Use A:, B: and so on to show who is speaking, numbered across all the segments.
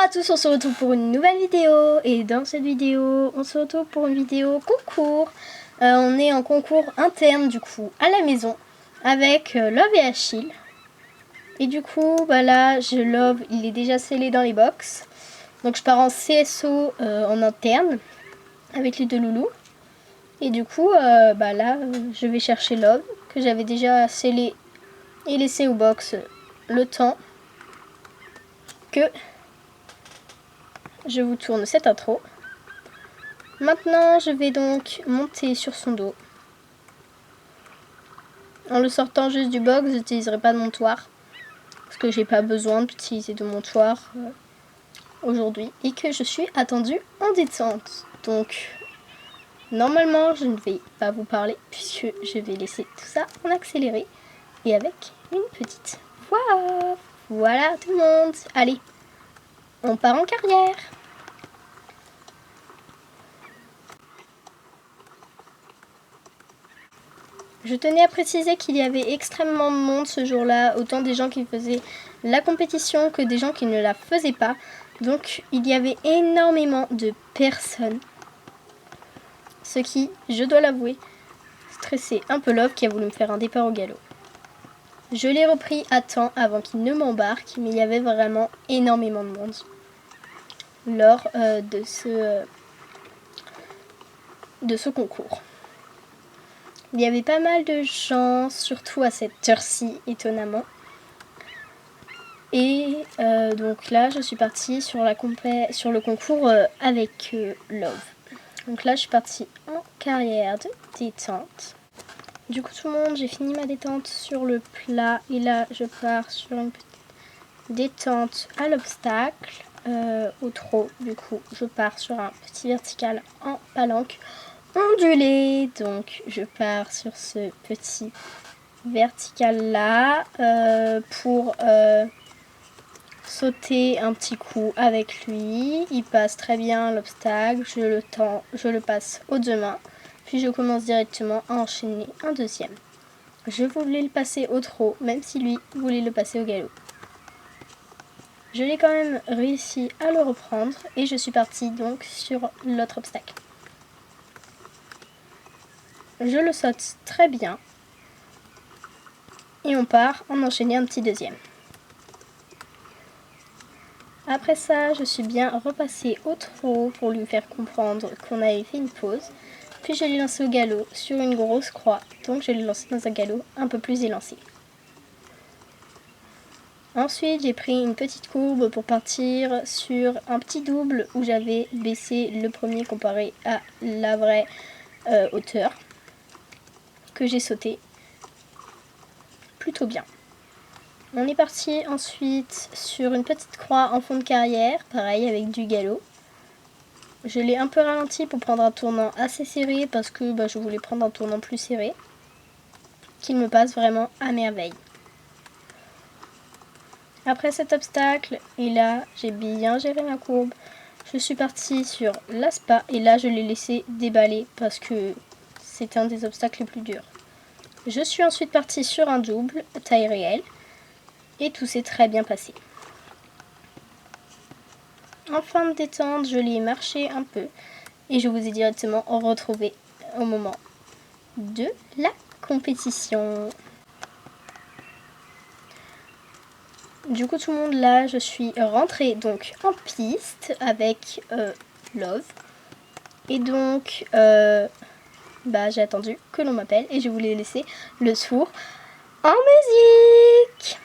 A: à tous, on se retrouve pour une nouvelle vidéo. Et dans cette vidéo, on se retrouve pour une vidéo concours. On est en concours interne du coup à la maison avec Love et Achille. Et du coup, bah là, Love, il est déjà scellé dans les box. Donc je pars en CSO en interne avec les deux loulous. Et du coup, bah là, je vais chercher Love, que j'avais déjà scellé et laissé au box le temps que je vous tourne cette intro. Maintenant, je vais donc monter sur son dos. En le sortant juste du box, je n'utiliserai pas de montoir. Parce que j'ai pas besoin d'utiliser de montoir aujourd'hui. Et que je suis attendue en détente. Donc, normalement, je ne vais pas vous parler. Puisque je vais laisser tout ça en accéléré. Et avec une petite voix. Voilà tout le monde. Allez, on part en carrière. Je tenais à préciser qu'il y avait extrêmement de monde ce jour-là, autant des gens qui faisaient la compétition que des gens qui ne la faisaient pas. Donc il y avait énormément de personnes. Ce qui, je dois l'avouer, stressait un peu Love qui a voulu me faire un départ au galop. Je l'ai repris à temps avant qu'il ne m'embarque, mais il y avait vraiment énormément de monde lors de ce concours. Il y avait pas mal de gens, surtout à cette heure-ci, étonnamment. Et donc là, je suis partie sur le concours avec Love. Donc là, je suis partie en carrière de détente. Du coup, tout le monde, j'ai fini ma détente sur le plat. Et là, je pars sur une petite détente à l'obstacle. Au trot, du coup, je pars sur un petit vertical en palanque ondulé. Donc je pars sur ce petit vertical là pour sauter un petit coup avec lui. Il passe très bien l'obstacle, je le passe aux deux mains, puis je commence directement à enchaîner un deuxième. Je voulais le passer au trot, même si lui voulait le passer au galop. Je l'ai quand même réussi à le reprendre et je suis partie donc sur l'autre obstacle. Je le saute très bien et on part en enchaîner un petit deuxième. Après ça, je suis bien repassée au trot pour lui faire comprendre qu'on avait fait une pause. Puis je l'ai lancé au galop sur une grosse croix, donc je l'ai lancé dans un galop un peu plus élancé. Ensuite, j'ai pris une petite courbe pour partir sur un petit double où j'avais baissé le premier comparé à la vraie hauteur que j'ai sauté plutôt bien. On est parti ensuite sur une petite croix en fond de carrière, pareil avec du galop. Je l'ai un peu ralenti pour prendre un tournant assez serré parce que je voulais prendre un tournant plus serré, qu'il me passe vraiment à merveille. Après cet obstacle, et là j'ai bien géré ma courbe, je suis partie sur l'aspa et là je l'ai laissé déballer parce que c'était un des obstacles les plus durs. Je suis ensuite partie sur un double, taille réelle, et tout s'est très bien passé. En fin de détente, je l'ai marché un peu et je vous ai directement retrouvé au moment de la compétition. Du coup tout le monde là, je suis rentrée donc en piste avec Love. Et donc j'ai attendu que l'on m'appelle et je voulais laisser le tour en musique.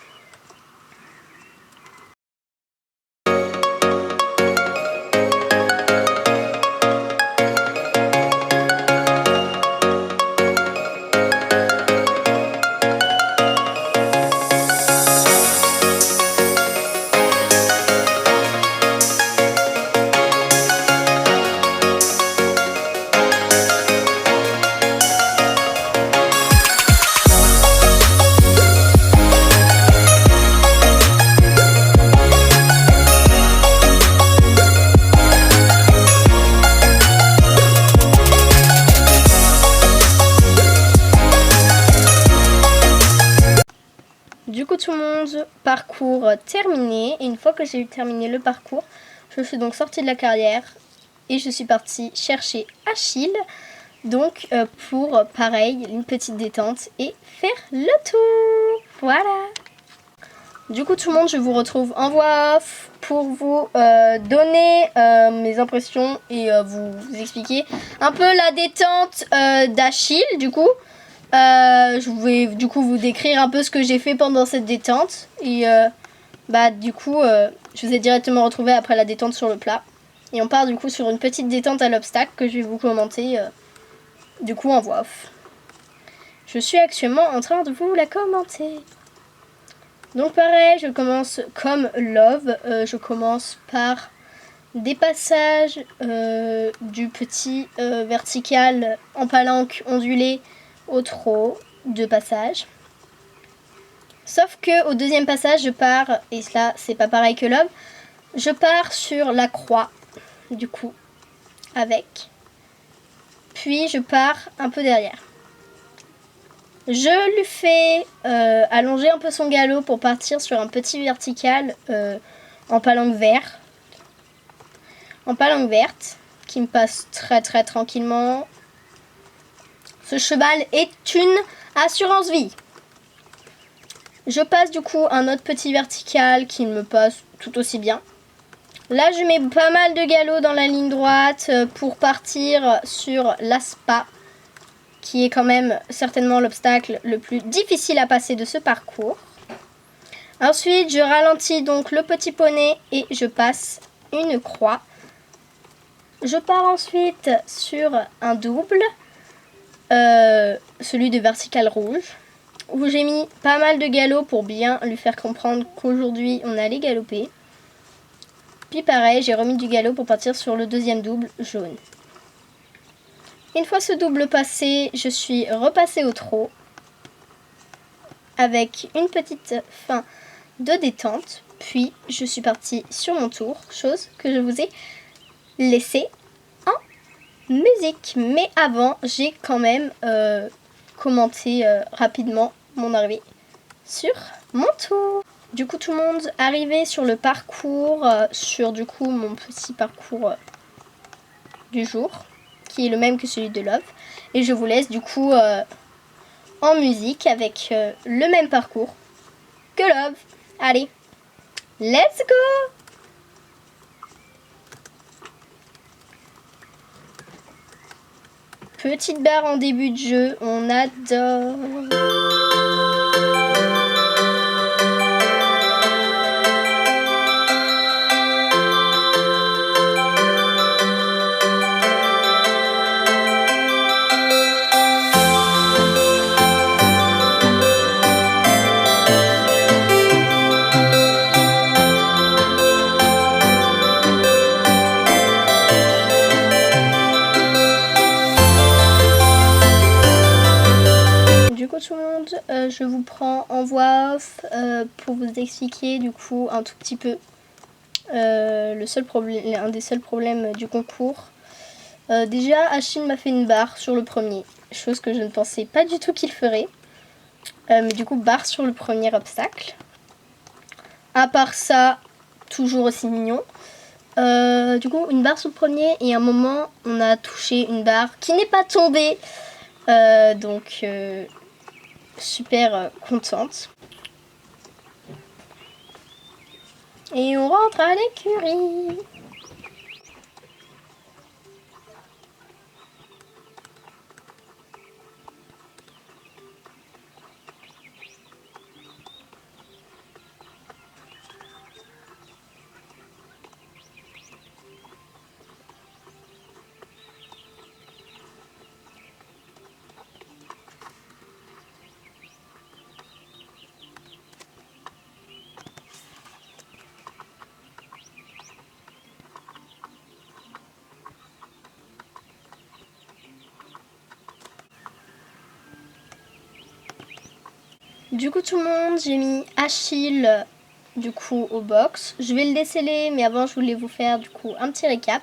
A: Du coup tout le monde, parcours terminé. Et une fois que j'ai eu terminé le parcours, Je suis donc sortie de la carrière et je suis partie chercher Achille. Donc pour pareil, une petite détente et faire le tour. Voilà. Du coup tout le monde, je vous retrouve en voix off pour vous donner mes impressions et vous expliquer un peu la détente d'Achille du coup. Je vais du coup vous décrire un peu ce que j'ai fait pendant cette détente. Et du coup je vous ai directement retrouvé après la détente sur le plat. Et on part du coup sur une petite détente à l'obstacle que je vais vous commenter du coup en voix off. Je suis actuellement en train de vous la commenter. Donc pareil, je commence comme Love, je commence par des passages du petit vertical en palanque ondulé au trot, 2 passages. Sauf que au deuxième passage, je pars, et là c'est pas pareil que Love, je pars sur la croix, du coup, avec. Puis je pars un peu derrière. Je lui fais allonger un peu son galop pour partir sur un petit vertical en palanque verte. En palanque verte, qui me passe très très tranquillement. Ce cheval est une assurance vie. Je passe du coup un autre petit vertical qui me passe tout aussi bien. Là je mets pas mal de galop dans la ligne droite pour partir sur l'aspa, qui est quand même certainement l'obstacle le plus difficile à passer de ce parcours. Ensuite, je ralentis donc le petit poney et je passe une croix. Je pars ensuite sur un double, celui de vertical rouge, où j'ai mis pas mal de galop pour bien lui faire comprendre qu'aujourd'hui on allait galoper. Puis pareil, j'ai remis du galop pour partir sur le deuxième double jaune. Une fois ce double passé, je suis repassée au trot avec une petite fin de détente. Puis je suis partie sur mon tour, chose que je vous ai laissée en musique. Mais avant, j'ai quand même commenté rapidement mon arrivée sur mon tour. Du coup, tout le monde arrivé sur le parcours, sur du coup mon petit parcours du jour, qui est le même que celui de Love. Et je vous laisse du coup en musique avec le même parcours que Love. Allez, let's go! Petite barre en début de jeu, on adore. Tout le monde, je vous prends en voix off pour vous expliquer du coup un tout petit peu un des seuls problèmes du concours. Déjà, Achille m'a fait une barre sur le premier, chose que je ne pensais pas du tout qu'il ferait. Mais du coup, barre sur le premier obstacle. À part ça, toujours aussi mignon. Du coup, une barre sur le premier et à un moment, on a touché une barre qui n'est pas tombée. Donc super contente. Et on rentre à l'écurie. Du coup tout le monde, j'ai mis Achille du coup au box. Je vais le déceler, mais avant je voulais vous faire du coup un petit récap.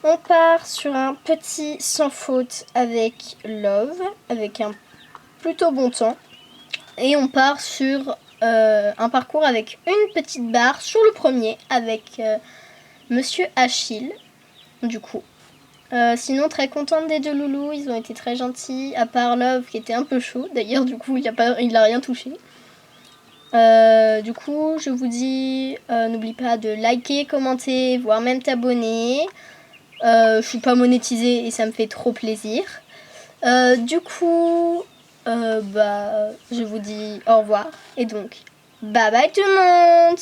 A: On part sur un petit sans faute avec Love, avec un plutôt bon temps. Et on part sur un parcours avec une petite barre sur le premier, avec Monsieur Achille, du coup. Sinon, très contente des deux loulous, ils ont été très gentils, à part Love qui était un peu chaud. D'ailleurs, du coup, il a rien touché. Du coup, je vous dis, n'oublie pas de liker, commenter, voire même t'abonner. Je suis pas monétisée et ça me fait trop plaisir. Du coup, je vous dis au revoir et donc, bye bye tout le monde!